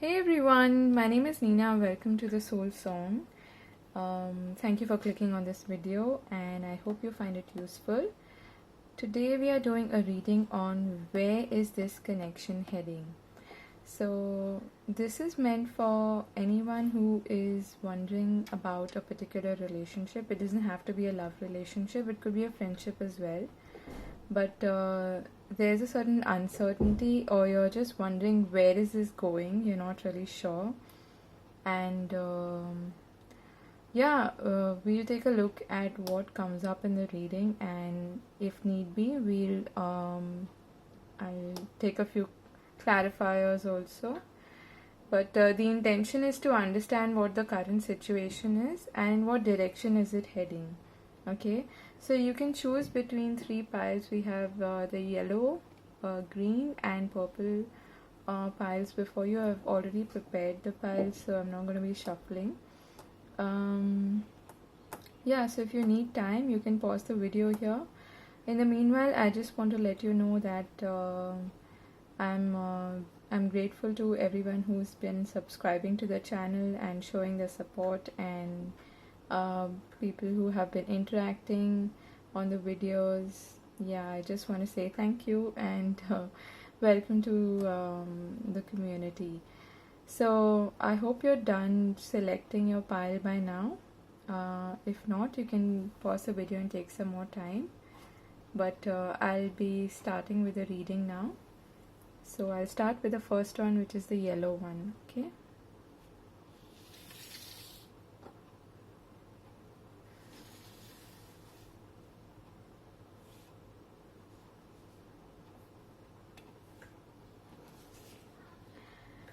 Hey everyone, my name is Nina. Welcome to the Soul Song. Thank you for clicking on this video and I hope you find it useful. Today we are doing a reading on where is this connection heading. So this is meant for anyone who is wondering about a particular relationship. It doesn't have to be a love relationship, it could be a friendship as well. But there's a certain uncertainty, or you're just wondering where is this going, you're not really sure. And we'll take a look at what comes up in the reading, and if need be, I'll take a few clarifiers also. But the intention is to understand what the current situation is and in what direction is it heading. Okay, so you can choose between three piles. We have the yellow, green and purple piles before you. I've already prepared the piles, so I'm not going to be shuffling. So if you need time, you can pause the video here. In the meanwhile, I just want to let you know that I'm grateful to everyone who's been subscribing to the channel and showing their support, and people who have been interacting on the videos. I just want to say thank you and welcome to the community. So I hope you're done selecting your pile by now. If not, you can pause the video and take some more time, but I'll be starting with the reading now. So I'll start with the first one, which is the yellow one. Okay.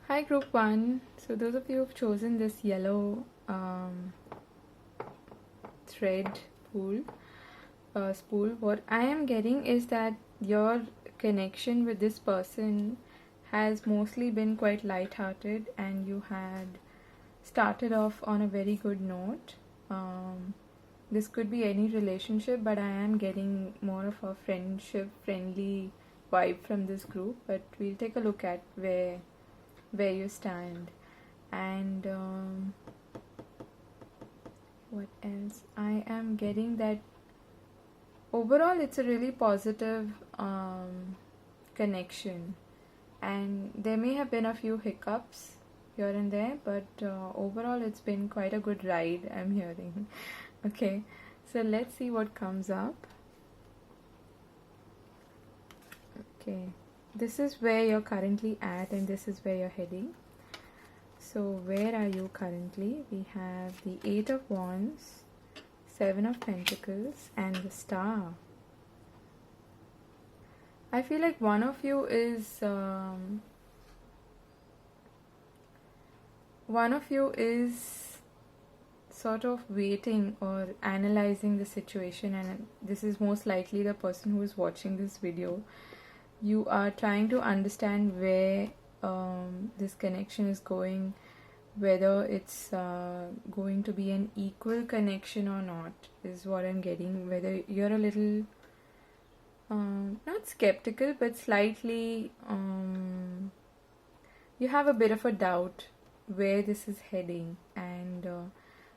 Hi group 1. So those of you who've chosen this yellow thread spool, what I am getting is that your connection with this person has mostly been quite light-hearted, and you had started off on a very good note. This could be any relationship, but I am getting more of a friendly vibe from this group. But we'll take a look at where you stand. And what else? I am getting that overall it's a really positive connection, and there may have been a few hiccups here and there, but overall it's been quite a good ride, I'm hearing. Okay, so let's see what comes up. Okay, this is where you're currently at and this is where you're heading. So where are you currently? We have the 8 of Wands, 7 of Pentacles and the Star. I feel like one of you is sort of waiting or analyzing the situation, and this is most likely the person who is watching this video. You are trying to understand where this connection is going, whether it's going to be an equal connection or not, is what I'm getting. Whether you're a little not skeptical, but slightly you have a bit of a doubt where this is heading, and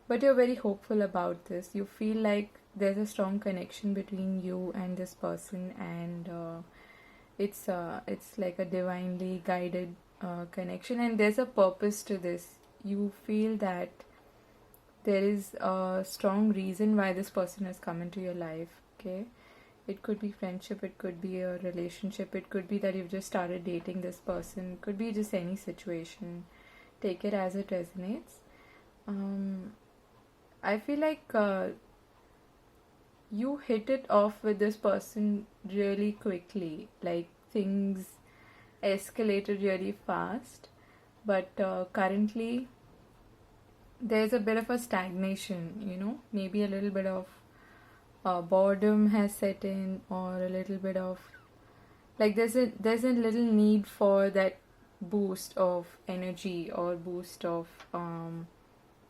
but you're very hopeful about this. You feel like there's a strong connection between you and this person, and it's like a divinely guided connection, and there's a purpose to this. You feel that there is a strong reason why this person has come into your life. Okay, it could be friendship, it could be a relationship, it could be that you've just started dating this person, it could be just any situation. Take it as it resonates. I feel like you hit it off with this person really quickly, like things escalated really fast, but currently there's a bit of a stagnation, maybe a little bit of boredom has set in, or a little bit of like there's a little need for that boost of energy or boost of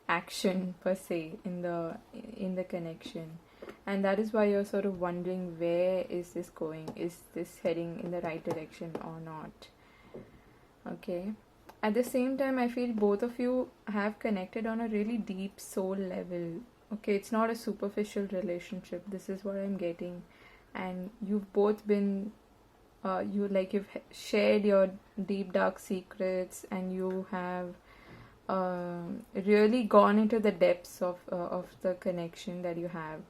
action per se in the connection, and that is why you're sort of wondering where is this going, is this heading in the right direction or not. Okay, At the same time, I feel both of you have connected on a really deep soul level. Okay, it's not a superficial relationship. This is what I'm getting. And you've both been, you've shared your deep dark secrets, and you have really gone into the depths of the connection that you have.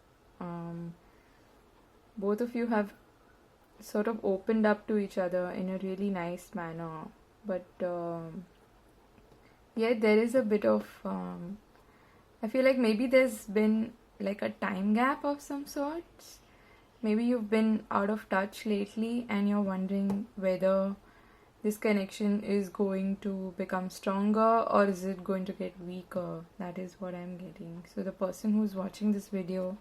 Um, Both of you have sort of opened up to each other in a really nice manner, but yet there is a bit of I feel like maybe there's been like a time gap of some sorts. Maybe you've been out of touch lately and you're wondering whether this connection is going to become stronger or is it going to get weaker. That is what I'm getting. So the person who's watching this video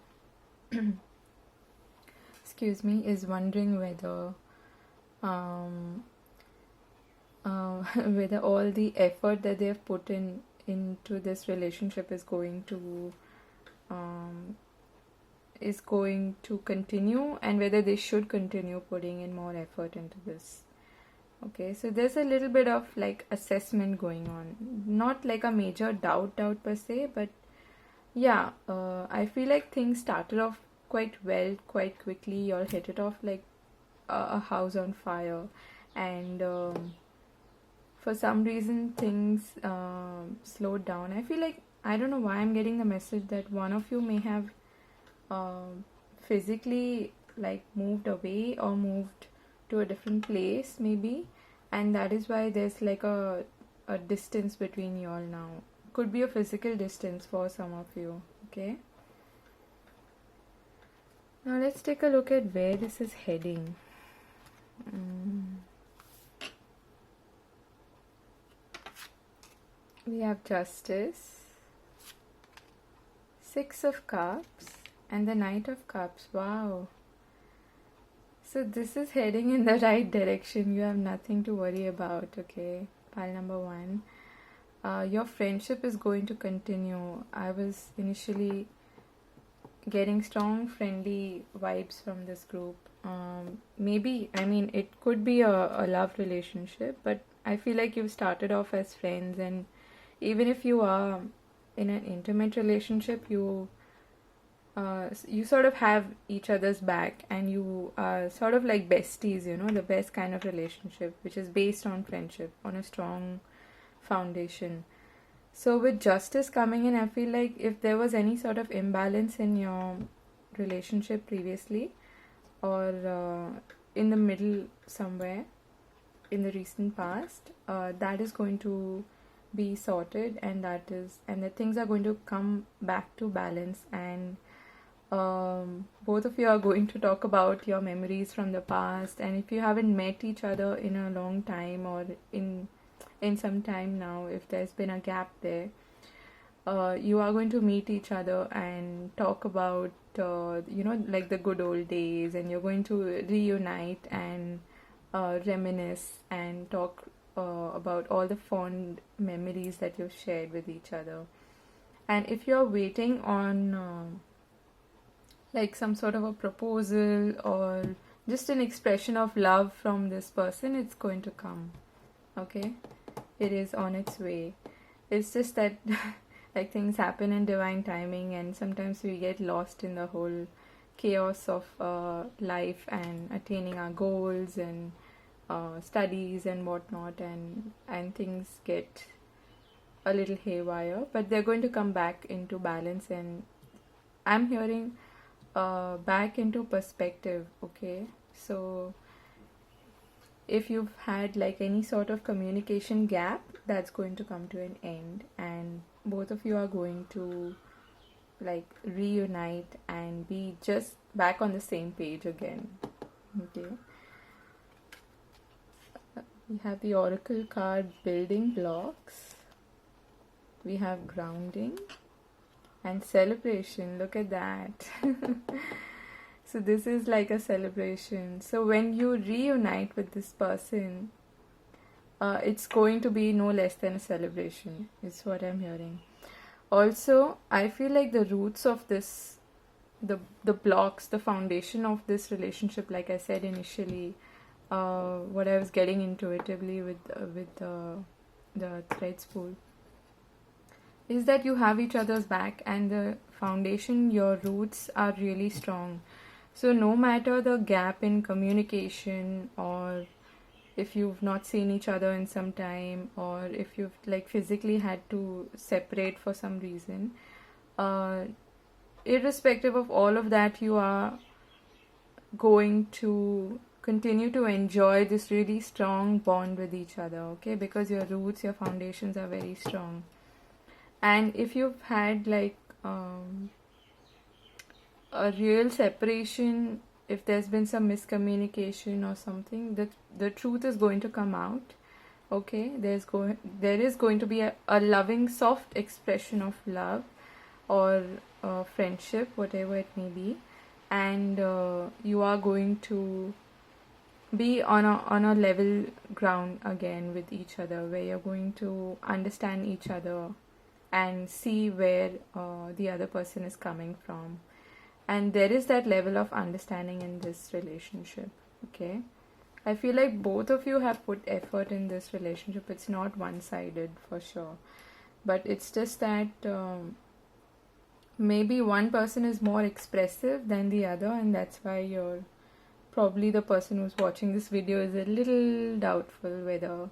excuse me, is wondering whether whether all the effort that they've put into this relationship um, is going to continue, and whether they should continue putting in more effort into this. Okay, so there's a little bit of like assessment going on, not like a major doubt per se, but yeah, I feel like things started off quite well, quite quickly. You all hit it off like a house on fire, and for some reason things slowed down. I feel like, I don't know why I'm getting the message that one of you may have physically like moved away or moved to a different place maybe, and that is why there's like a distance between you all now. Could be a physical distance for some of you. Okay, now let's take a look at where this is heading. We have Justice, Six of Cups, and the Knight of Cups. Wow. So this is heading in the right direction. You have nothing to worry about, okay? Pile number 1. Your friendship is going to continue. I was initially getting strong, friendly vibes from this group. Maybe, I mean, it could be a love relationship, but I feel like you've started off as friends, and even if you are in an intimate relationship, you sort of have each other's back, and you are sort of like besties, you know, the best kind of relationship, which is based on friendship, on a strong foundation. So with Justice coming in, I feel like if there was any sort of imbalance in your relationship previously, or in the middle somewhere in the recent past, that is going to be sorted, and the things are going to come back to balance, and both of you are going to talk about your memories from the past. And if you haven't met each other in a long time, or in some time now, if there's been a gap there, you are going to meet each other and talk about like the good old days, and you're going to reunite and reminisce and talk about all the fond memories that you've shared with each other. And if you're waiting on like some sort of a proposal or just an expression of love from this person, it's going to come. Okay, it is on its way. It's just that like things happen in divine timing, and sometimes we get lost in the whole chaos of life and attaining our goals and studies and whatnot, and things get a little haywire, but they're going to come back into balance, and I'm hearing back into perspective. Okay, so if you've had like any sort of communication gap, that's going to come to an end, and both of you are going to like reunite and be just back on the same page again. Okay, we have the oracle card, building blocks. We have grounding and celebration. Look at that. So this is like a celebration. So when you reunite with this person, it's going to be no less than a celebration, is what I'm hearing. Also, I feel like the roots of this, the blocks, the foundation of this relationship, like I said initially, what I was getting intuitively with the thread spool, is that you have each other's back and the foundation, your roots are really strong. So no matter the gap in communication, or if you've not seen each other in some time, or if you've like physically had to separate for some reason, uh, irrespective of all of that, you are going to continue to enjoy this really strong bond with each other, okay? Because your roots, your foundations are very strong. And if you've had like a real separation, if there's been some miscommunication or something, the truth is going to come out, okay? There is going to be a loving, soft expression of love, or friendship, whatever it may be, and you are going to be on a level ground again with each other, where you're going to understand each other and see where the other person is coming from. And there is that level of understanding in this relationship, okay? I feel like both of you have put effort in this relationship. It's not one-sided for sure, but it's just that maybe one person is more expressive than the other, and that's why you're probably the person who's watching this video is a little doubtful whether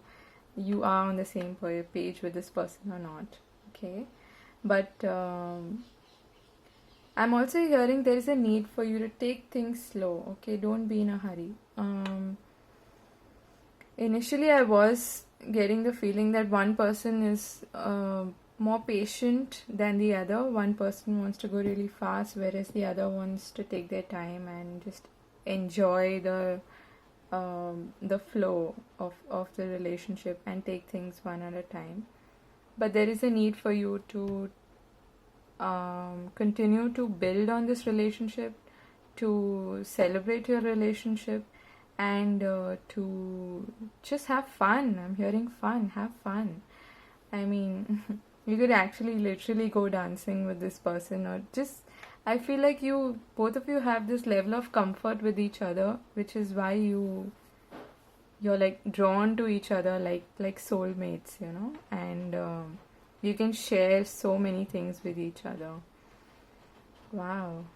you are on the same page with this person or not, okay? But I'm also hearing there is a need for you to take things slow, okay? Don't be in a hurry. Initially I was getting the feeling that one person is more patient than the other. One person wants to go really fast, whereas the other wants to take their time and just enjoy the flow of the relationship and take things one at a time. But there is a need for you to continue to build on this relationship, to celebrate your relationship, and to just have fun. I'm hearing fun. Have fun. I mean, you could actually literally go dancing with this person, or just, I feel like both of you have this level of comfort with each other, which is why you're like drawn to each other like soulmates, you know, and you can share so many things with each other. Wow.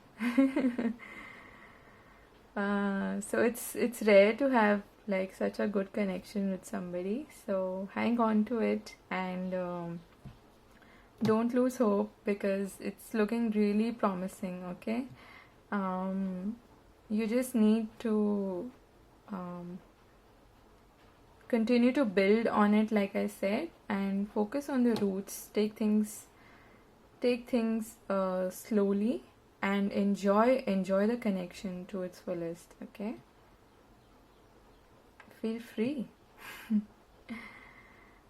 So it's rare to have like such a good connection with somebody, so hang on to it, and don't lose hope, because it's looking really promising, okay? You just need to continue to build on it, like I said, and focus on the roots. Take things slowly, and enjoy the connection to its fullest, okay? Feel free.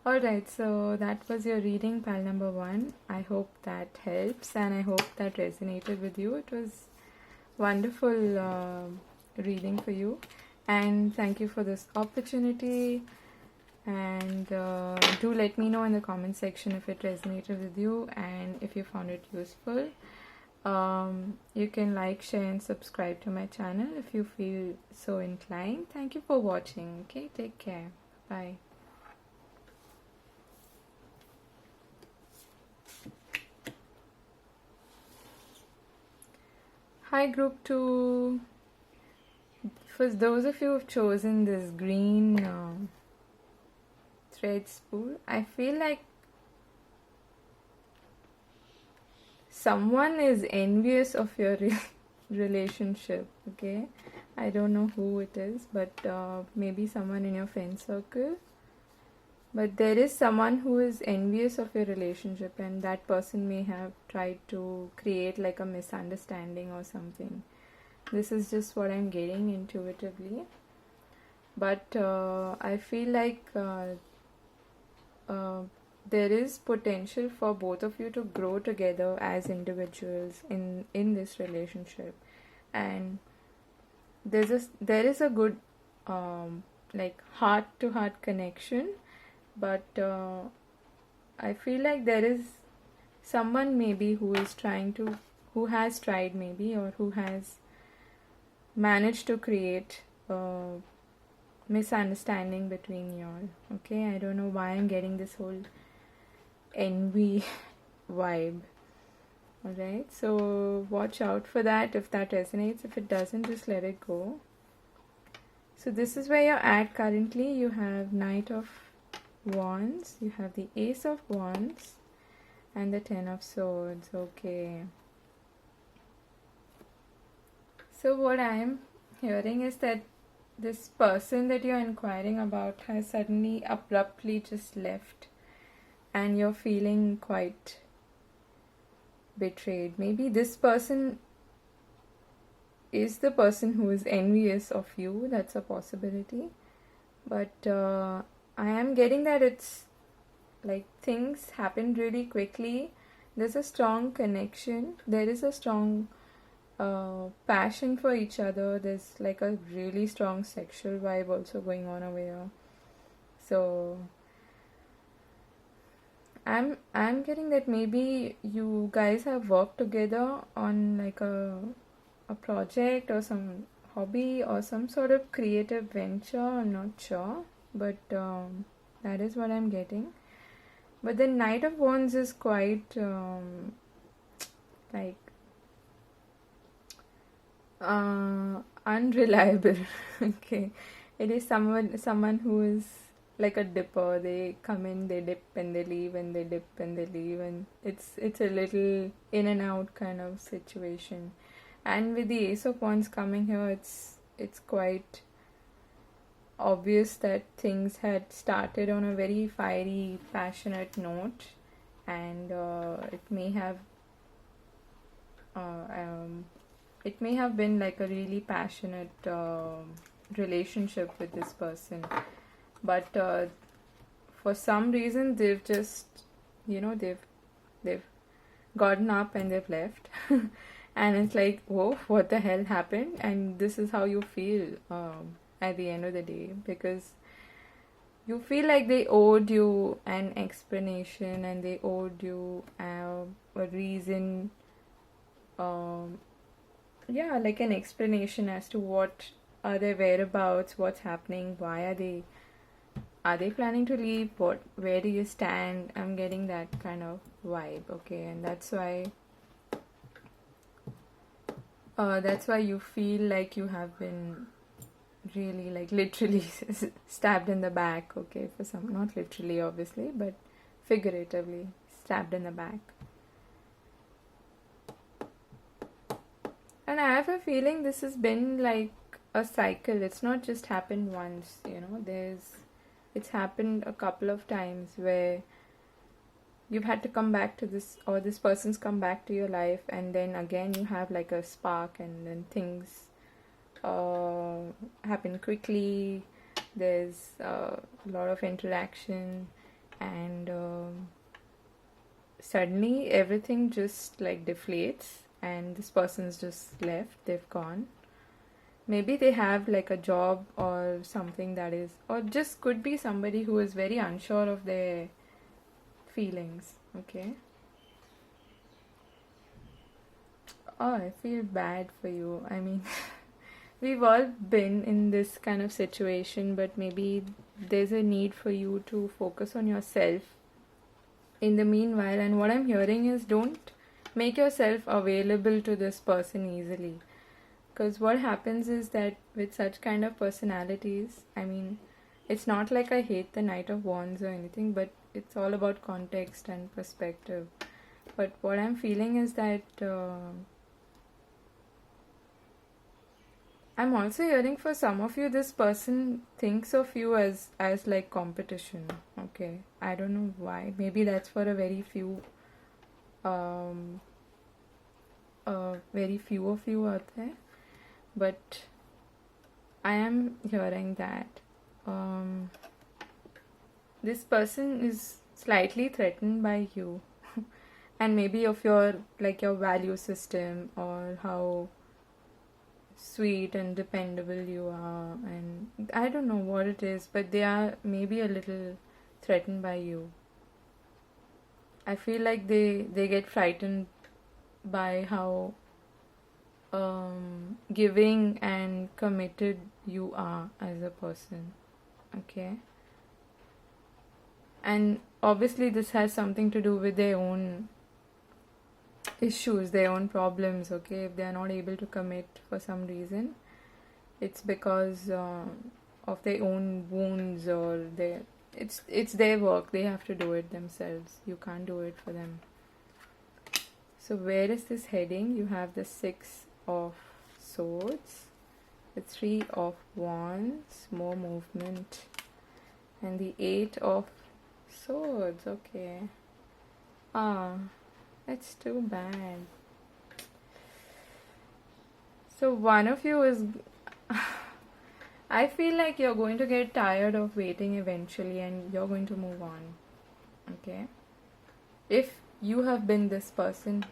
Alright, so that was your reading, pal number 1. I hope that helps, and I hope that resonated with you. It was wonderful reading for you, and thank you for this opportunity. And do let me know in the comment section if it resonated with you and if you found it useful. You can like, share, and subscribe to my channel if you feel so inclined. Thank you for watching. Okay, take care. Bye. Hi, group 2. For those of you who've chosen this green thread spool, I feel like someone is envious of your relationship, okay? I don't know who it is, but maybe someone in your friend circle. But there is someone who is envious of your relationship, and that person may have tried to create like a misunderstanding or something. This is just what I'm getting intuitively. But I feel like there is potential for both of you to grow together as individuals in this relationship, and there is a good like heart to heart connection. But I feel like there is someone maybe who has tried maybe, or who has managed to create misunderstanding between y'all. Okay, I don't know why I'm getting this whole envy vibe. Alright, so watch out for that if that resonates. If it doesn't, just let it go. So this is where you're at currently. You have Knight of Wands, you have the Ace of Wands, and the Ten of Swords. Okay. So what I'm hearing is that this person that you're inquiring about has suddenly abruptly just left, and you're feeling quite betrayed. Maybe this person is the person who is envious of you. That's a possibility. But I am getting that it's like things happened really quickly. There's a strong connection. There is a strong passion for each other. There's like a really strong sexual vibe also going on over here. So I'm getting that maybe you guys have worked together on like a project or some hobby or some sort of creative venture. I'm not sure, but that is what I'm getting. But the Knight of Wands is quite like unreliable. Okay, it is someone who is like a dipper. They come in, they dip, and they leave, and they dip and they leave, and it's a little in and out kind of situation. And with the Ace of Wands coming here, it's quite obvious that things had started on a very fiery, passionate note, and it may have been like a really passionate relationship with this person, but for some reason they've just, they've gotten up and they've left. And it's like, whoa, what the hell happened? And this is how you feel at the end of the day, because you feel like they owed you an explanation and they owed you a reason, like an explanation as to what are their whereabouts, what's happening, why are they planning to leave, where do you stand? I'm getting that kind of vibe, okay, and that's why you feel like you have been really, like, literally stabbed in the back, okay, for some, not literally obviously, but figuratively stabbed in the back. And I have a feeling this has been like a cycle. It's not just happened once, it's happened a couple of times where you've had to come back to this, or this person's come back to your life, and then again you have like a spark, and then things happen quickly. There's a lot of interaction, and suddenly everything just like deflates, and this person's just left, they've gone. Maybe they have like a job or something that is, or just could be somebody who is very unsure of their feelings, okay? Oh, I feel bad for you. I mean, we've all been in this kind of situation, but maybe there's a need for you to focus on yourself in the meanwhile. And what I'm hearing is, don't make yourself available to this person easily. Because what happens is that with such kind of personalities, I mean, it's not like I hate the Knight of Wands or anything, but it's all about context and perspective. But what I'm feeling is that I'm also hearing for some of you, this person thinks of you as like competition. Okay, I don't know why. Maybe that's for a very few of you out there. But I am hearing that this person is slightly threatened by you and maybe of your value system, or how sweet and dependable you are, and I don't know what it is, but they are maybe a little threatened by you. I feel like they get frightened by how giving and committed you are as a person. Okay. And obviously this has something to do with their own issues, their own problems. Okay, if they are not able to commit for some reason, it's because of their own wounds, or their it's their work. They have to do it themselves. You can't do it for them. So where is this heading? You have the 6 of swords, the 3 of wands, more movement, and the 8 of swords. Okay. That's too bad. So one of you is I feel like you're going to get tired of waiting eventually, and you're going to move on. Okay? If you have been this person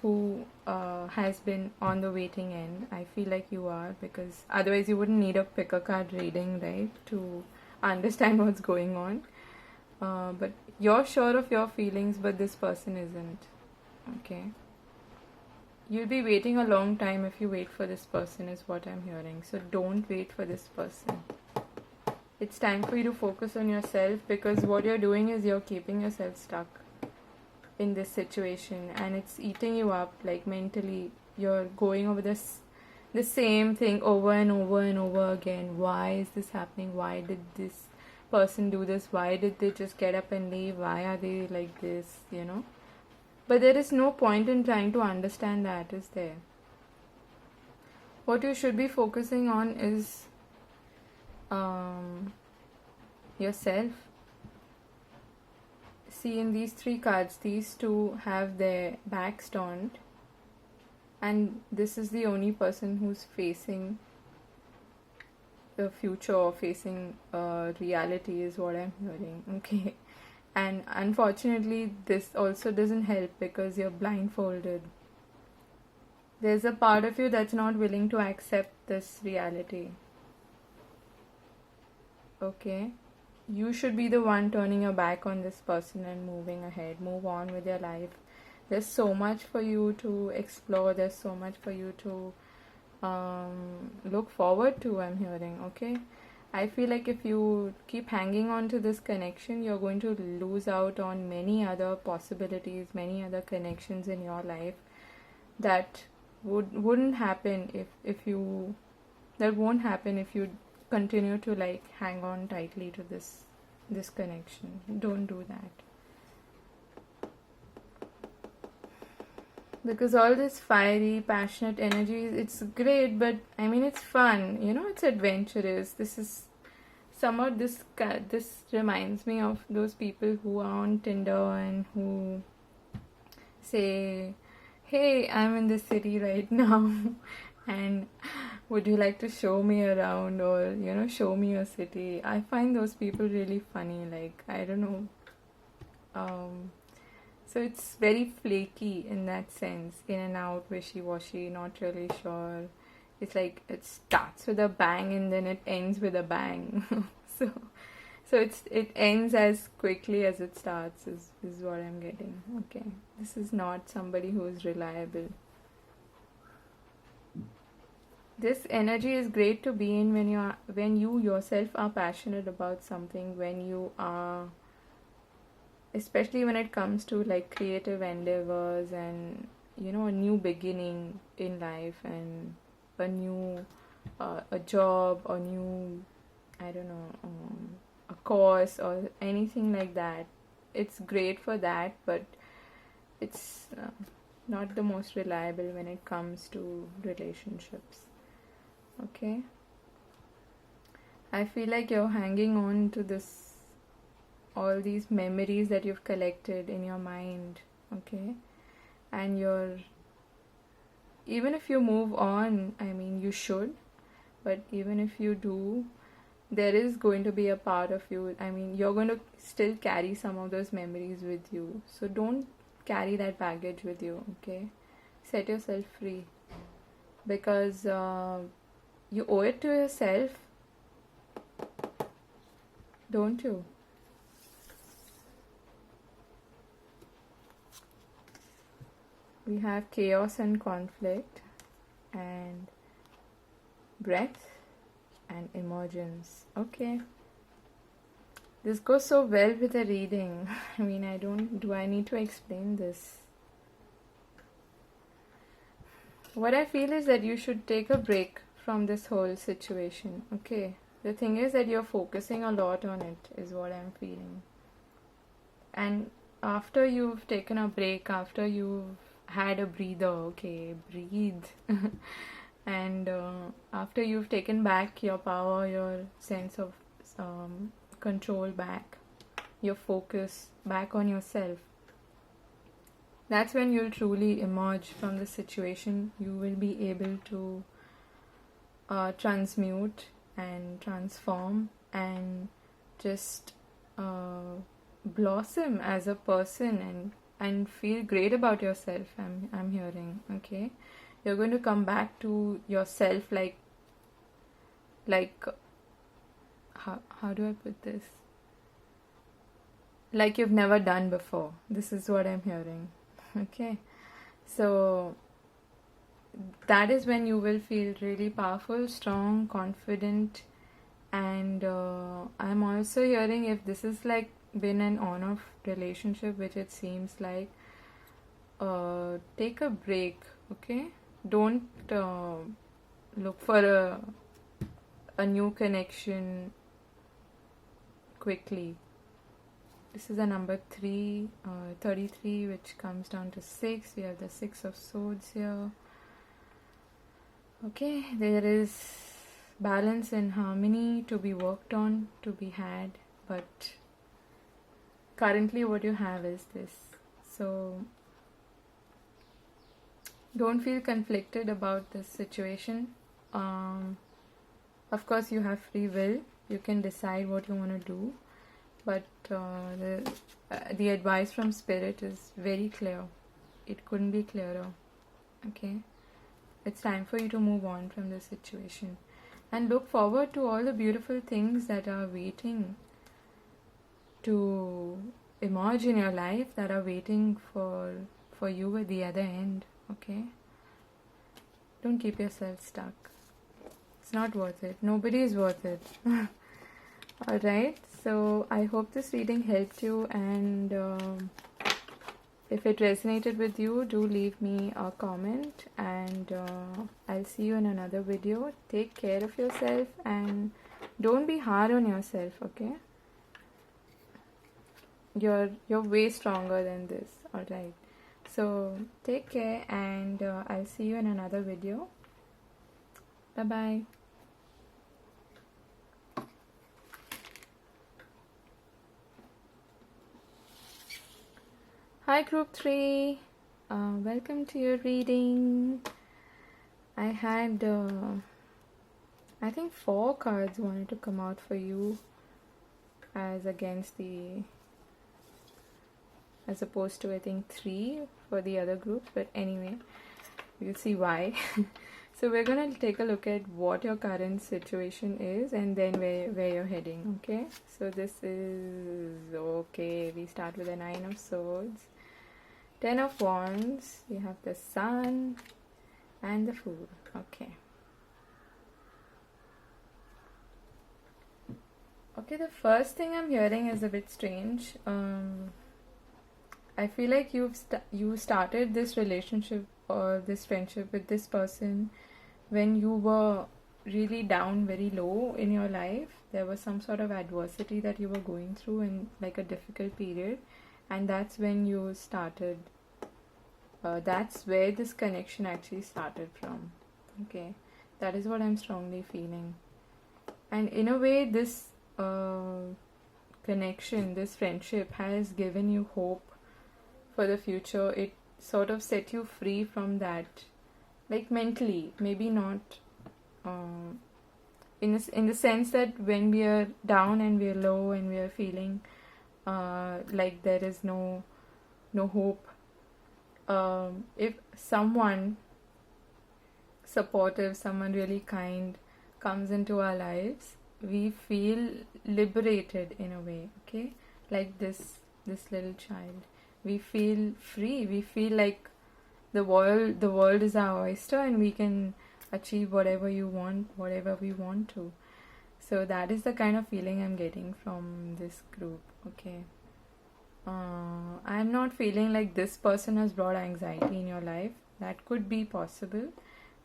who has been on the waiting end, I feel like you are, because otherwise you wouldn't need a pick a card reading, right, to understand what's going on. But you're sure of your feelings, but this person isn't. Okay? You'll be waiting a long time if you wait for this person, is what I'm hearing. So don't wait for this person. It's time for you to focus on yourself, because what you're doing is you're keeping yourself stuck in this situation, and it's eating you up, like mentally. You're going over the same thing over and over and over again. Why is this happening? Why did this person do this? Why did they just get up and leave? Why are they like this? But there is no point in trying to understand that, is there? What you should be focusing on is yourself. See, in these 3 cards, these 2 have their backs turned, and this is the only person who's facing the future, or facing reality, is what I'm hearing. Okay. And unfortunately, this also doesn't help, because you're blindfolded. There's a part of you that's not willing to accept this reality. Okay? You should be the one turning your back on this person and moving ahead. Move on with your life. There's so much for you to explore. There's so much for you to look forward to, I'm hearing. Okay? I feel like if you keep hanging on to this connection, you're going to lose out on many other possibilities, many other connections in your life that wouldn't happen if you continue to like hang on tightly to this connection. Don't do that. Because all this fiery, passionate energy, it's great, but I mean, it's fun, it's adventurous. This is somewhat, this reminds me of those people who are on Tinder and who say, hey, I'm in this city right now, and would you like to show me around, or show me your city. I find those people really funny. Like, I don't know. So it's very flaky in that sense, in and out, wishy-washy, not really sure. It's like it starts with a bang and then it ends with a bang. so it ends as quickly as it starts is what I'm getting. Okay, this is not somebody who is reliable. This energy is great to be in when you yourself are passionate about something, when you are, especially when it comes to like creative endeavors and a new beginning in life, and a new a job, or new, I don't know, a course or anything like that. It's great for that, but it's not the most reliable when it comes to relationships. Okay, I feel like you're hanging on to all these memories that you've collected in your mind. Okay, and even if you move on, I mean, you should, but even if you do, there is going to be a part of you, I mean, you're going to still carry some of those memories with you. So don't carry that baggage with you. Okay, set yourself free, because you owe it to yourself, don't you? We have chaos and conflict. and breath and emergence. Okay. This goes so well with the reading. I mean, I need to explain this? What I feel is that you should take a break from this whole situation, okay? The thing is that you're focusing a lot on it, is what I'm feeling. And after you've taken a break, after you've had a breather, okay, breathe. And after you've taken back your power, your sense of control back, your focus back on yourself, that's when you'll truly emerge from the situation. You will be able to transmute and transform and just blossom as a person and feel great about yourself. I'm hearing, okay? You're going to come back to yourself like how do I put this? Like you've never done before. This is what I'm hearing. Okay. So that is when you will feel really powerful, strong, confident, and I'm also hearing, if this is like been an on-off relationship, which it seems like, take a break, okay? Don't look for a new connection quickly. This is a number 3, 33, which comes down to 6. We have the 6 of Swords here. Okay, there is balance and harmony to be worked on, to be had, but currently what you have is this. So don't feel conflicted about this situation. Of course, you have free will. You can decide what you want to do, but the advice from Spirit is very clear. It couldn't be clearer. Okay, it's time for you to move on from this situation and look forward to all the beautiful things that are waiting to emerge in your life, that are waiting for you at the other end. Okay, don't keep yourself stuck. It's not worth it. Nobody is worth it. Alright, so I hope this reading helped you, and if it resonated with you, do leave me a comment, and I'll see you in another video. Take care of yourself and don't be hard on yourself, okay? You're way stronger than this. Alright, so take care, and I'll see you in another video. Bye bye. Hi group 3, welcome to your reading. I had I think 4 cards wanted to come out for you as opposed to I think 3 for the other group, but anyway, you'll see why. So we're gonna take a look at what your current situation is and then where you're heading, okay? So this is, okay, we start with the 9 of Swords, 10 of Wands, you have the Sun and the Fool, okay. Okay, the first thing I'm hearing is a bit strange. I feel like you started this relationship or this friendship with this person when you were really down, very low in your life. There was some sort of adversity that you were going through in like a difficult period, and that's when you started. That's where this connection actually started from. Okay, that is what I'm strongly feeling. And in a way, this connection, this friendship has given you hope for the future. It sort of set you free from that, like mentally, maybe not in the sense that when we are down and we are low and we are feeling like there is no hope, if someone supportive, someone really kind comes into our lives, we feel liberated in a way, okay? Like this little child, we feel free. We feel like the world is our oyster, and we can achieve whatever you want, whatever we want to. So that is the kind of feeling I'm getting from this group. Okay. I'm not feeling like this person has brought anxiety in your life. That could be possible,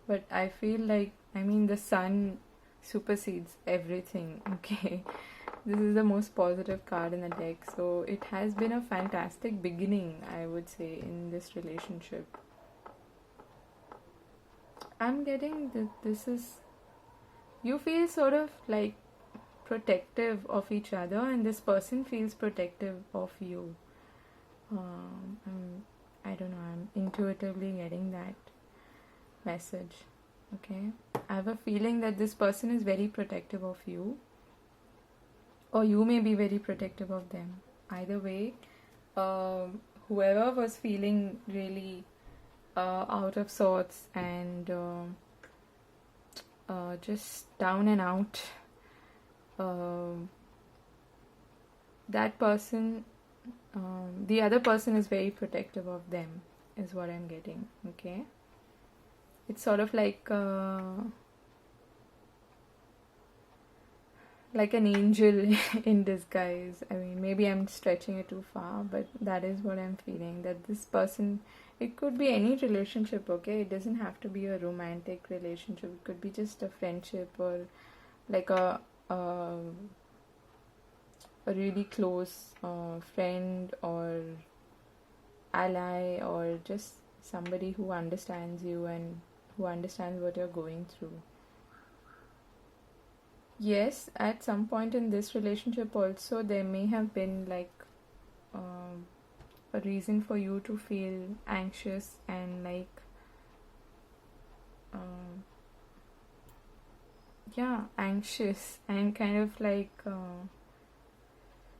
but I feel like, I mean, the sun supersedes everything. Okay. This is the most positive card in the deck. So it has been a fantastic beginning, I would say, in this relationship. I'm getting that this is, you feel sort of like protective of each other, and this person feels protective of you. I don't know, I'm intuitively getting that message. Okay. I have a feeling that this person is very protective of you, or you may be very protective of them. Either way, whoever was feeling really out of sorts and just down and out, that person, the other person is very protective of them, is what I'm getting. Okay. It's sort of like an angel in disguise. I mean, maybe I'm stretching it too far, but that is what I'm feeling. That this person, it could be any relationship, okay? It doesn't have to be a romantic relationship. It could be just a friendship, or like a really close friend or ally, or just somebody who understands you and who understands what you're going through. Yes, at some point in this relationship also, there may have been like um, a reason for you to feel anxious and like um, anxious and kind of like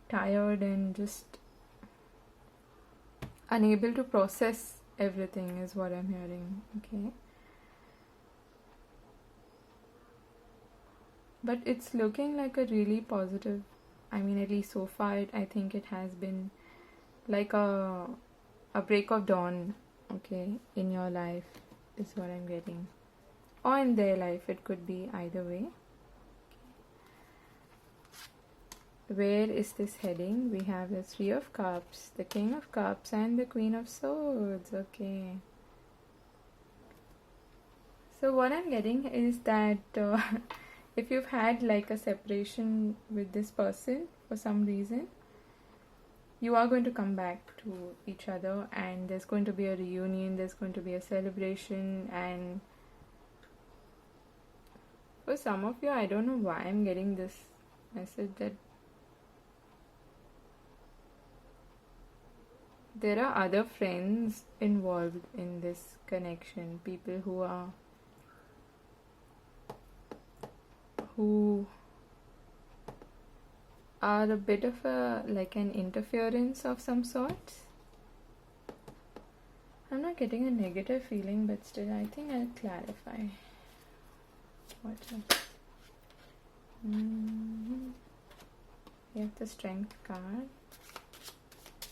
tired and just unable to process everything, is what I'm hearing. Okay. But it's looking like a really positive, I mean, at least so far, I think it has been like a break of dawn, okay, in your life, is what I'm getting. Or in their life, it could be either way. Where is this heading? We have the Three of Cups, the King of Cups, and the Queen of Swords. Okay. So what I'm getting is that if you've had like a separation with this person for some reason, you are going to come back to each other, and there's going to be a reunion, there's going to be a celebration. And for some of you, I don't know why I'm getting this message that there are other friends involved in this connection, people who are a bit of a like an interference of some sort. I'm not getting a negative feeling, but still I think I'll clarify. What else? We have the Strength card.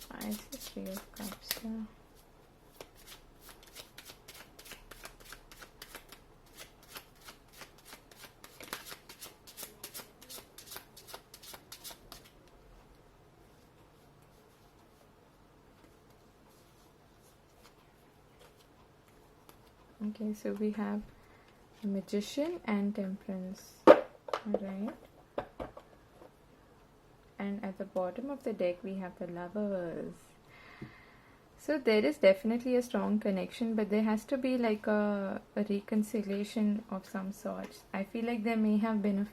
Why is the Three of Cups here? Okay, so we have Magician and Temperance. Alright. And at the bottom of the deck we have the Lovers. So there is definitely a strong connection, but there has to be like a reconciliation of some sort. I feel like there may have been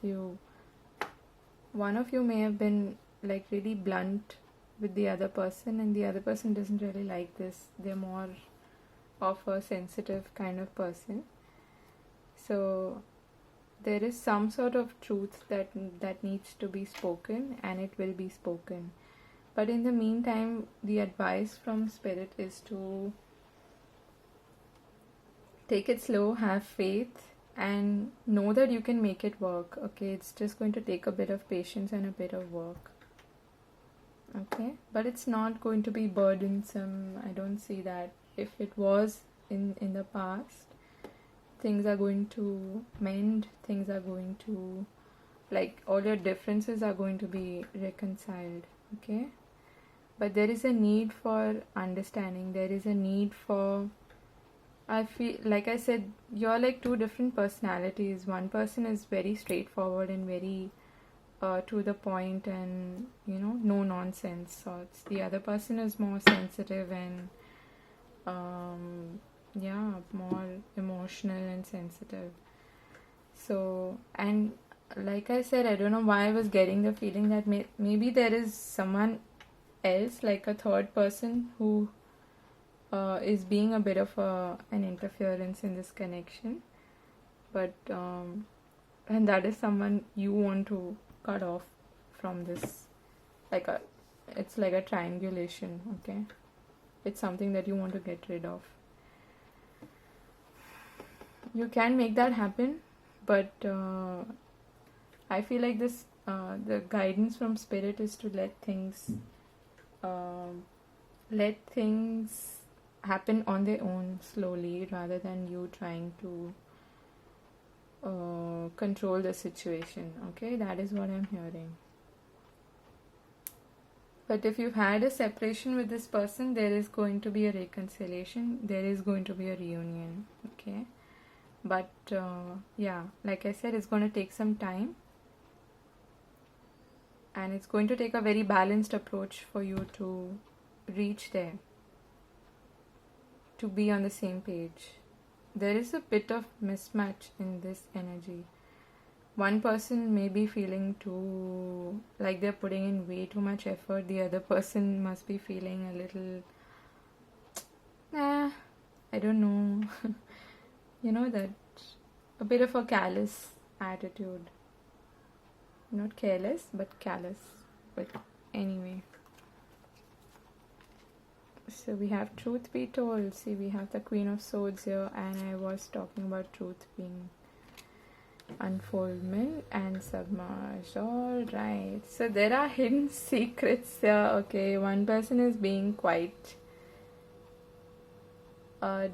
one of you may have been like really blunt with the other person, and the other person doesn't really like this. They're more of a sensitive kind of person. So there is some sort of truth that needs to be spoken, and it will be spoken. But in the meantime, the advice from Spirit is to take it slow, have faith, and know that you can make it work. Okay, it's just going to take a bit of patience and a bit of work. Okay, but it's not going to be burdensome. I don't see that. If it was in the past, things are going to mend, things are going to, like, all your differences are going to be reconciled, okay? But there is a need for understanding, there is a need for, I feel, like I said, you're like two different personalities. One person is very straightforward and very to the point and, no nonsense sorts. The other person is more sensitive and, yeah, more emotional and sensitive. So, and like I said, I don't know why I was getting the feeling that maybe there is someone else, like a third person, who is being a bit of an interference in this connection. But, and that is someone you want to cut off from this. It's like a triangulation, okay? It's something that you want to get rid of. You can make that happen, but I feel like this, the guidance from spirit is to let things happen on their own slowly, rather than you trying to control the situation, okay? That is what I'm hearing. But if you've had a separation with this person, there is going to be a reconciliation, there is going to be a reunion, okay? But yeah, like I said, it's going to take some time, and it's going to take a very balanced approach for you to reach there, to be on the same page. There is a bit of mismatch in this energy. One person may be feeling too, like they're putting in way too much effort. The other person must be feeling a little, I don't know, that a bit of a callous attitude. Not careless, but callous. But anyway. So we have truth be told. See, we have the Queen of Swords here, and I was talking about truth being unfoldment and submerged. Alright. So there are hidden secrets here. Okay, one person is being quite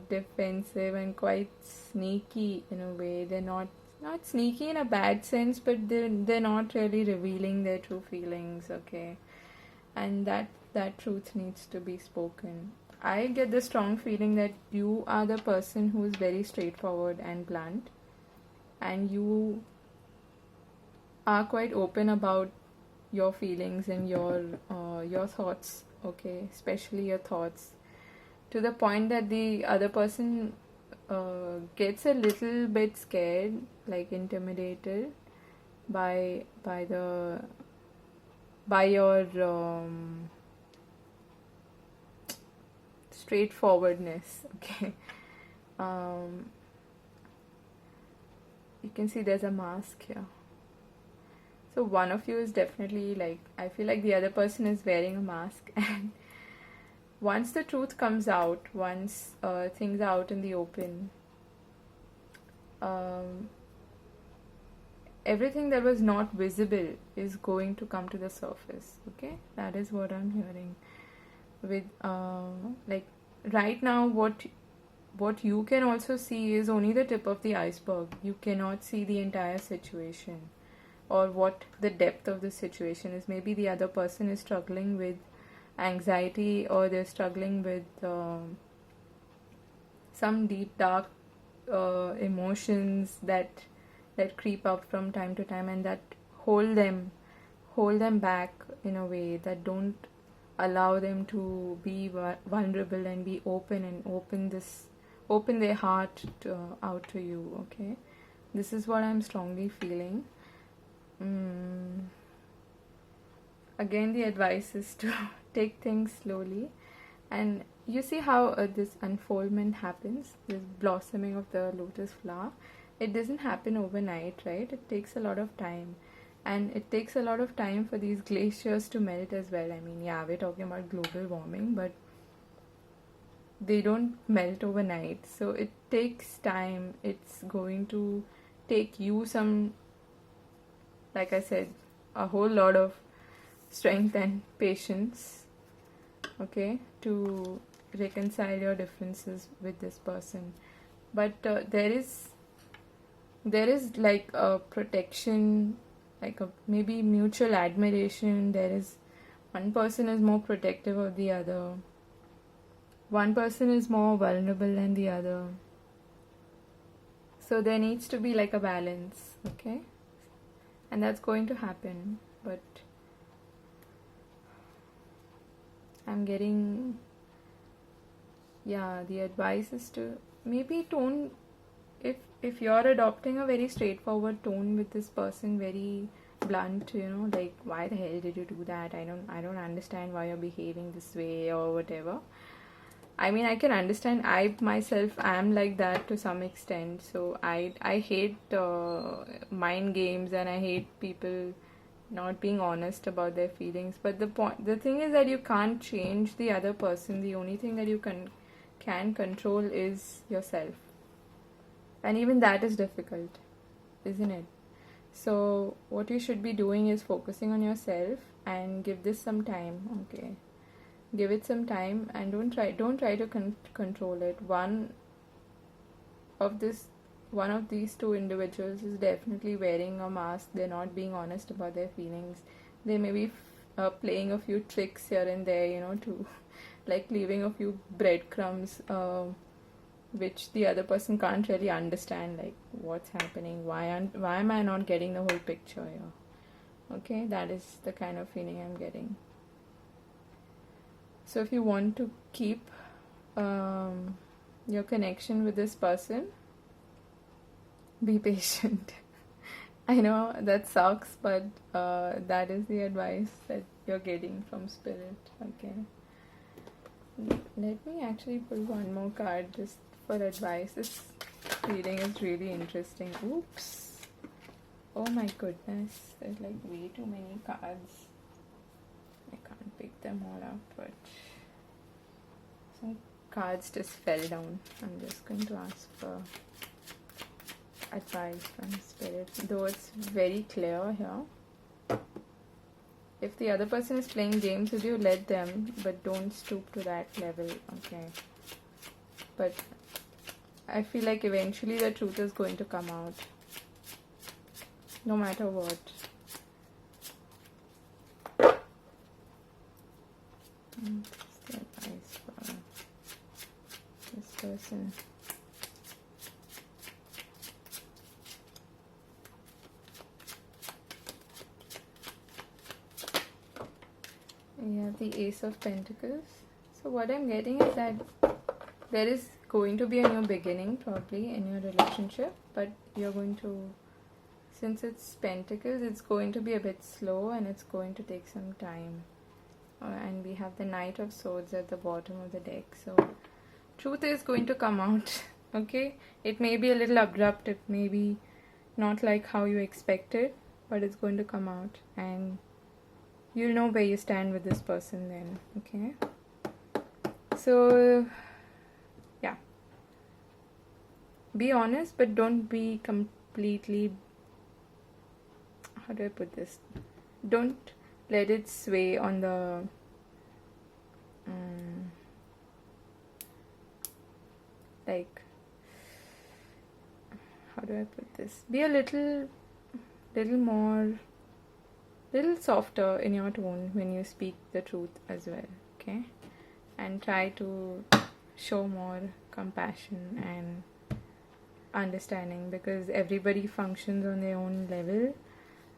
defensive and quite sneaky in a way. They're not sneaky in a bad sense, but they're not really revealing their true feelings, okay? And that truth needs to be spoken. I get the strong feeling that you are the person who is very straightforward and blunt, and you are quite open about your feelings and your thoughts, okay? Especially your thoughts, to the point that the other person gets a little bit scared, like intimidated by your straightforwardness, okay? You can see there's a mask here. So one of you is definitely, like, I feel like the other person is wearing a mask, and once the truth comes out, once things are out in the open, everything that was not visible is going to come to the surface, okay? That is what I'm hearing. With like right now, what you can also see is only the tip of the iceberg. You cannot see the entire situation, or what the depth of the situation is. Maybe the other person is struggling with anxiety, or they're struggling with some deep dark emotions that creep up from time to time, and that hold them back in a way, that don't allow them to be vulnerable and be open and open their heart out to you, okay? This is what I'm strongly feeling. Again, the advice is to take things slowly, and you see how this unfoldment happens, this blossoming of the lotus flower. It doesn't happen overnight, right? It takes a lot of time, and it takes a lot of time for these glaciers to melt as well. I mean, yeah, we're talking about global warming, but they don't melt overnight, so it takes time. It's going to take you some, like I said, a whole lot of strength and patience, okay, to reconcile your differences with this person. But there is there is like a protection, like a maybe mutual admiration. There is one person is more protective of the other, one person is more vulnerable than the other. So there needs to be like a balance, okay? And that's going to happen. But I'm getting, yeah, the advice is to maybe tone, if you're adopting a very straightforward tone with this person, very blunt, like, why the hell did you do that? I don't understand why you're behaving this way or whatever. I mean, I can understand. I myself am like that to some extent. So I hate mind games, and I hate people not being honest about their feelings. But the thing is that you can't change the other person. The only thing that you can control is yourself, and even that is difficult, isn't it? So what you should be doing is focusing on yourself and give this some time. Okay, give it some time, and don't try to control it. Of this one of these two individuals is definitely wearing a mask. They're not being honest about their feelings. They may be playing a few tricks here and there, to like leaving a few breadcrumbs, which the other person can't really understand, like what's happening, why am I not getting the whole picture here. Okay, that is the kind of feeling I'm getting. So if you want to keep your connection with this person, be patient. I know that sucks, but that is the advice that you're getting from Spirit. Okay. Let me actually pull one more card just for advice. This reading is really interesting. Oops. Oh my goodness. There's like way too many cards. I can't pick them all up, but some cards just fell down. I'm just going to ask for advice from Spirit, though it's very clear here. If the other person is playing games with you, let them, but don't stoop to that level, okay? But I feel like eventually the truth is going to come out, no matter what. What's the advice for this person? We have the Ace of Pentacles. So what I'm getting is that there is going to be a new beginning probably in your relationship, but you're going to, since it's Pentacles, it's going to be a bit slow and it's going to take some time. And we have the Knight of Swords at the bottom of the deck. So truth is going to come out, okay? It may be a little abrupt, it may be not like how you expected, but it's going to come out, and you'll know where you stand with this person then, okay? So, yeah. Be honest, but don't be completely, how do I put this? Don't let it sway on the, like, how do I put this? Be a little softer in your tone when you speak the truth as well, okay? And try to show more compassion and understanding, because everybody functions on their own level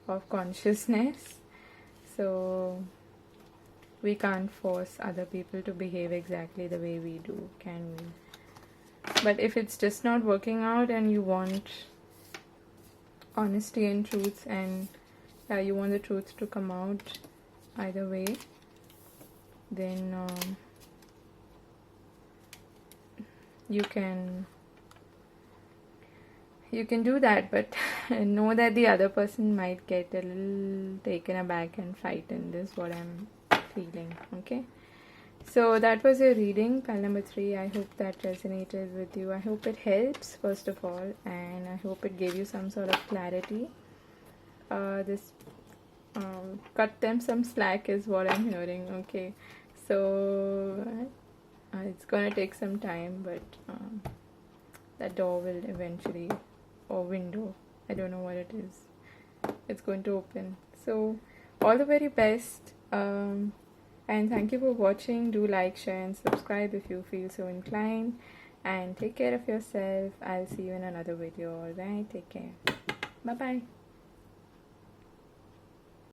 of consciousness. So we can't force other people to behave exactly the way we do, can we? But if it's just not working out and you want honesty and truth, and you want the truth to come out either way, then you can do that, but know that the other person might get a little taken aback and frightened, is what I'm feeling, okay? So that was your reading, pile number 3. I hope that resonated with you. I hope it helps, first of all, and I hope it gave you some sort of clarity. Cut them some slack is what I'm hearing, okay? So it's gonna take some time, but that door will eventually or window. I don't know what it is. It's going to open. So all the very best. And thank you for watching. Do like, share, and subscribe if you feel so inclined. And take care of yourself. I'll see you in another video. Alright, take care. Bye bye.